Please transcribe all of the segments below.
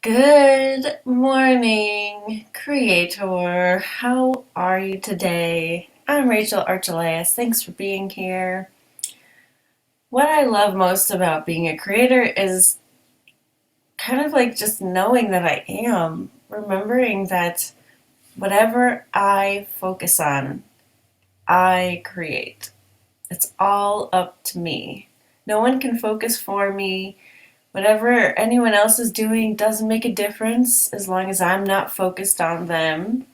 Good morning, Creator. How are you today? I'm Rachel Archelaus. Thanks for being here. What I love most about being a creator is kind of like just knowing that I am, remembering that whatever I focus on, I create. It's all up to me. No one can focus for me. Whatever anyone else is doing doesn't make a difference as long as I'm not focused on them.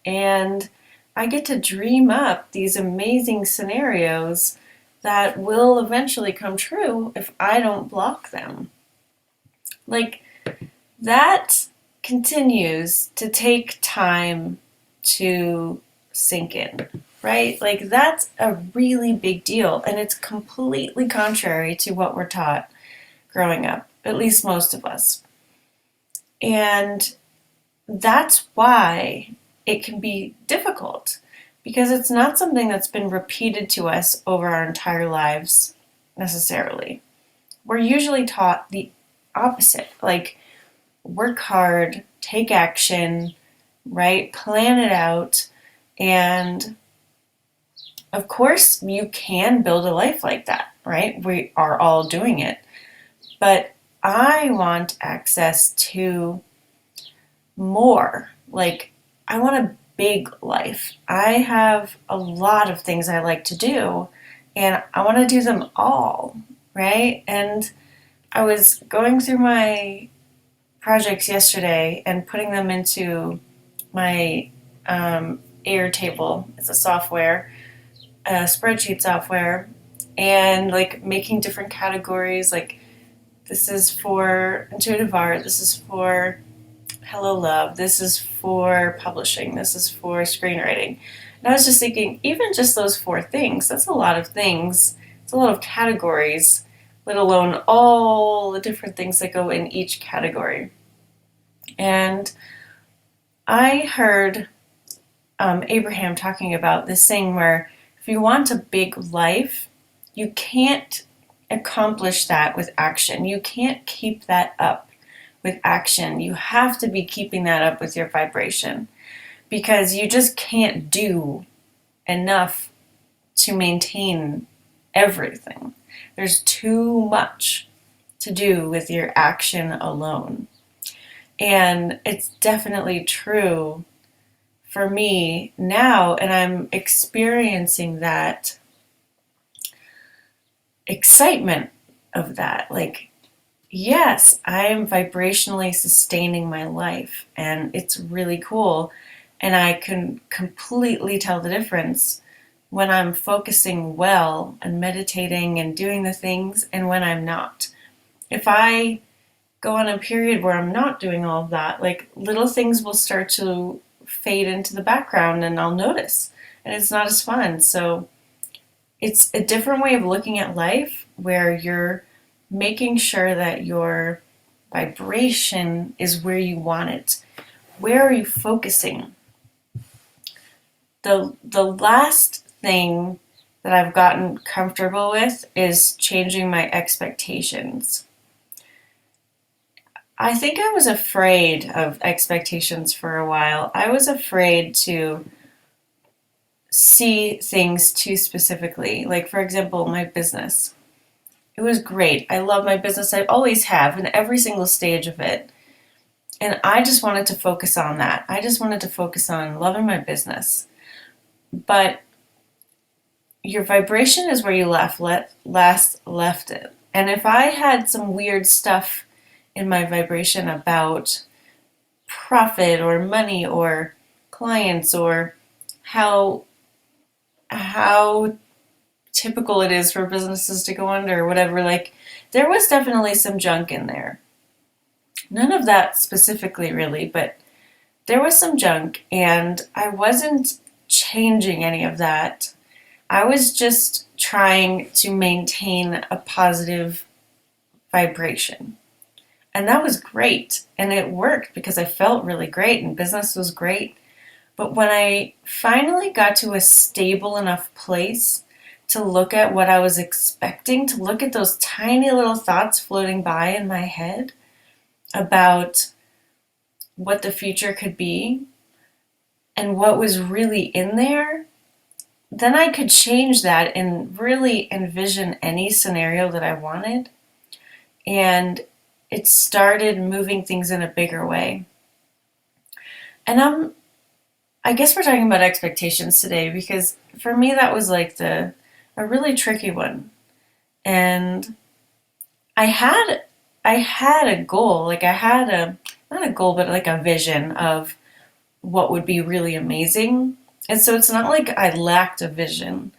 And I get to dream up these amazing scenarios that will eventually come true if I don't block them. Like, that continues to take time to sink in, right? Like, that's a really big deal, and it's completely contrary to what we're taught growing up, at least most of us. And that's why it can be difficult because it's not something that's been repeated to us over our entire lives necessarily. We're usually taught the opposite, like work hard, take action, right? Plan it out. And of course, you can build a life like that, right? We are all doing it. But I want access to more. Like, I want a big life. I have a lot of things I like to do, and I want to do them all, right? And I was going through my projects yesterday and putting them into my Airtable. It's a software, a spreadsheet software, and like making different categories. Like, this is for intuitive art, this is for Hello Love, this is for publishing, this is for screenwriting. And I was just thinking, even just those four things, that's a lot of things. It's a lot of categories, let alone all the different things that go in each category. And I heard Abraham talking about this thing where if you want a big life, you can't accomplish that with action. You can't keep that up with action. You have to be keeping that up with your vibration because you just can't do enough to maintain everything. There's too much to do with your action alone. And it's definitely true for me now, and I'm experiencing that excitement of that. Like, yes, I am vibrationally sustaining my life, and it's really cool. And I can completely tell the difference when I'm focusing well and meditating and doing the things, and when I'm not. If I go on a period where I'm not doing all of that, like little things will start to fade into the background and I'll notice, and it's not as fun. So it's a different way of looking at life where you're making sure that your vibration is where you want it. Where are you focusing? The last thing that I've gotten comfortable with is changing my expectations. I think I was afraid of expectations for a while. I was afraid to see things too specifically. Like, for example, my business. It was great. I love my business. I always have in every single stage of it. And I just wanted to focus on that. I just wanted to focus on loving my business. But your vibration is where you last left it. And if I had some weird stuff in my vibration about profit or money or clients or how typical it is for businesses to go under or whatever, like there was definitely some junk in there. None of that specifically really, but there was some junk, and I wasn't changing any of that. I was just trying to maintain a positive vibration. And that was great. And it worked because I felt really great and business was great. But when I finally got to a stable enough place to look at what I was expecting, to look at those tiny little thoughts floating by in my head about what the future could be and what was really in there, then I could change that and really envision any scenario that I wanted. And it started moving things in a bigger way. And I guess we're talking about expectations today because for me that was like a really tricky one. And I had I had a goal, like I had a not a goal but like a vision of what would be really amazing. And so it's not like I lacked a vision,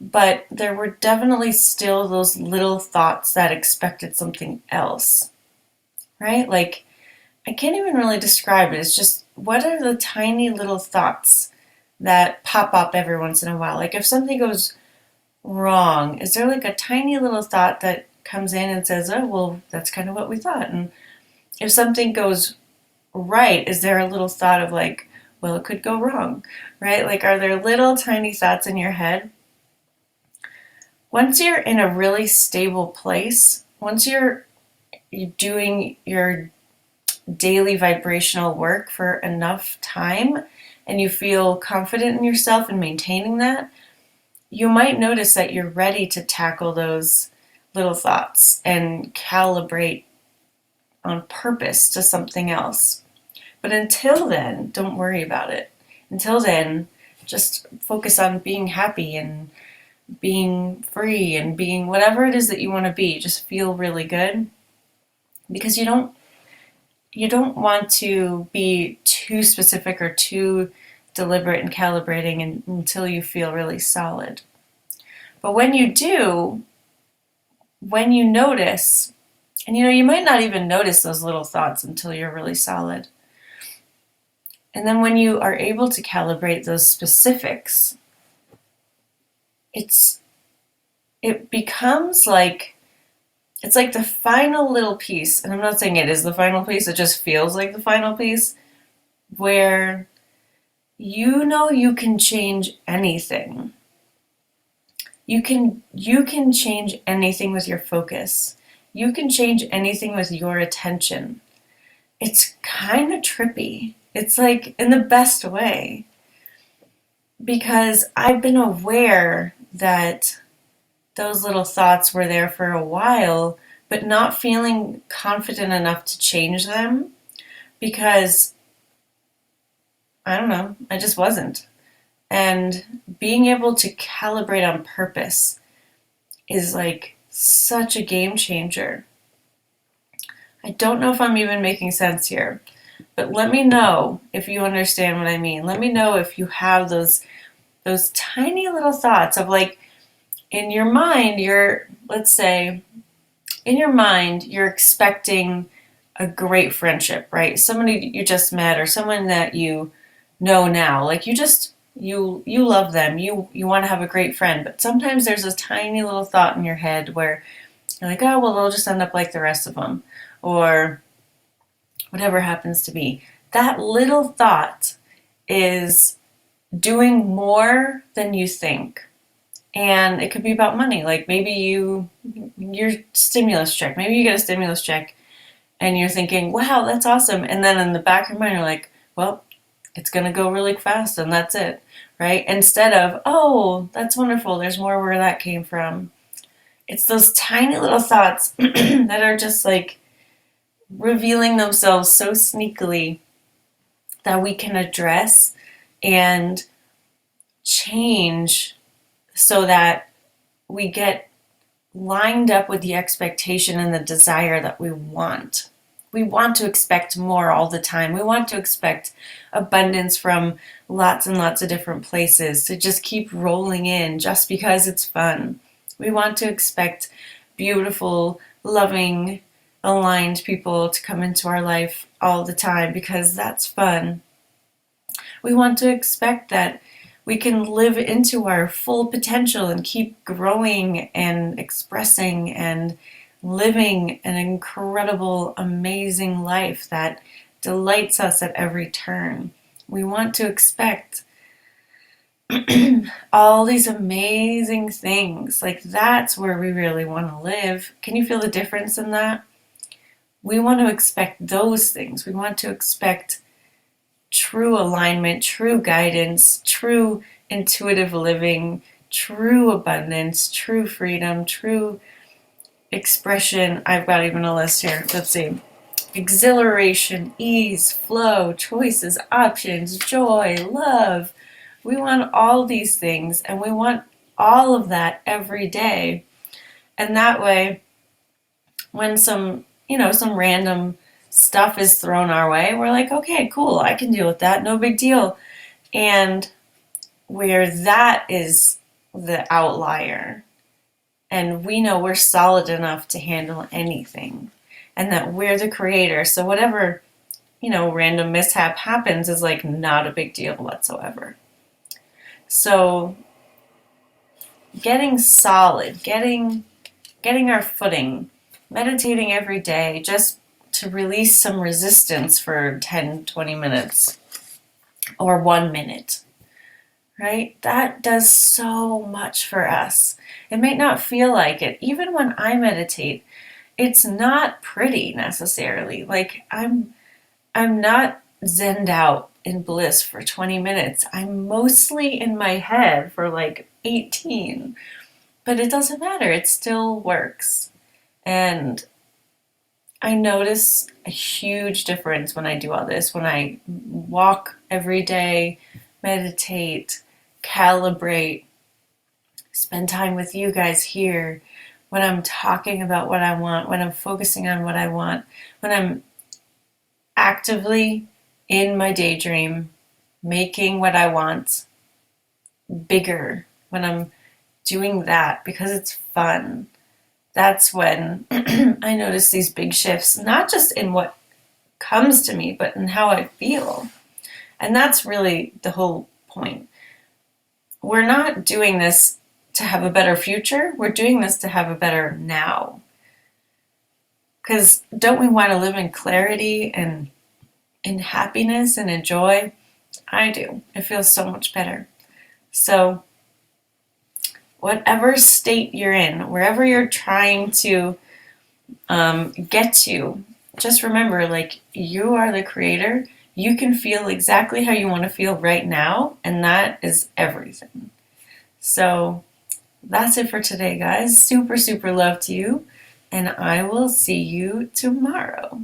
but there were definitely still those little thoughts that expected something else, right? Like I can't even really describe it. It's just what are the tiny little thoughts that pop up every once in a while? Like if something goes wrong, is there like a tiny little thought that comes in and says, oh, well, that's kind of what we thought? And if something goes right, is there a little thought of like, well, it could go wrong, right? Like, are there little tiny thoughts in your head? Once you're in a really stable place, once you're doing your daily vibrational work for enough time and you feel confident in yourself and maintaining that, you might notice that you're ready to tackle those little thoughts and calibrate on purpose to something else. But until then, don't worry about it. Until then, just focus on being happy and being free and being whatever it is that you want to be. Just feel really good because you don't want to be too specific or too deliberate in calibrating until you feel really solid. But when you do, when you notice, and you might not even notice those little thoughts until you're really solid. And then when you are able to calibrate those specifics, it becomes like it's like the final little piece, and I'm not saying it is the final piece, it just feels like the final piece, where you can change anything. You can change anything with your focus. You can change anything with your attention. It's kind of trippy. It's like in the best way. Because I've been aware that those little thoughts were there for a while, but not feeling confident enough to change them because, I don't know, I just wasn't. And being able to calibrate on purpose is like such a game changer. I don't know if I'm even making sense here, but let me know if you understand what I mean. Let me know if you have those tiny little thoughts of like in your mind, let's say, in your mind, you're expecting a great friendship, right? Somebody you just met or someone that you know now, like you love them, you want to have a great friend, but sometimes there's a tiny little thought in your head where you're like, oh, well, they'll just end up like the rest of them, or whatever happens to be. That little thought is doing more than you think. And it could be about money. Like maybe your stimulus check, maybe you get a stimulus check and you're thinking, wow, that's awesome. And then in the back of your mind, you're like, well, it's going to go really fast and that's it, right? Instead of, oh, that's wonderful. There's more where that came from. It's those tiny little thoughts that are just like revealing themselves so sneakily that we can address and change so that we get lined up with the expectation and the desire that we want. We want to expect more all the time. We want to expect abundance from lots and lots of different places to just keep rolling in just because it's fun. We want to expect beautiful, loving, aligned people to come into our life all the time because that's fun. We want to expect that we can live into our full potential and keep growing and expressing and living an incredible, amazing life that delights us at every turn. We want to expect all these amazing things. Like that's where we really want to live. Can you feel the difference in that? We want to expect those things. We want to expect true alignment, true guidance, true intuitive living, true abundance, true freedom, true expression. I've got even a list here. Let's see. Exhilaration, ease, flow, choices, options, joy, love. We want all these things, and we want all of that every day. And that way, when some random stuff is thrown our way, we're like, okay, cool, I can deal with that, no big deal. And where that is the outlier, and we know we're solid enough to handle anything, and that we're the creator, so whatever, random mishap happens is like not a big deal whatsoever. So getting solid, getting our footing, meditating every day just to release some resistance for 10, 20 minutes or 1 minute, right? That does so much for us. It may not feel like it. Even when I meditate, it's not pretty necessarily. Like I'm not zenned out in bliss for 20 minutes. I'm mostly in my head for like 18. But it doesn't matter. It still works. And I notice a huge difference when I do all this, when I walk every day, meditate, calibrate, spend time with you guys here, when I'm talking about what I want, when I'm focusing on what I want, when I'm actively in my daydream, making what I want bigger, when I'm doing that because it's fun. That's when I notice these big shifts, not just in what comes to me, but in how I feel. And that's really the whole point. We're not doing this to have a better future. We're doing this to have a better now. Because don't we want to live in clarity and in happiness and in joy? I do. It feels so much better. So whatever state you're in, wherever you're trying to get to, just remember, like, you are the creator. You can feel exactly how you want to feel right now, and that is everything. So that's it for today, guys. Super, super love to you, and I will see you tomorrow.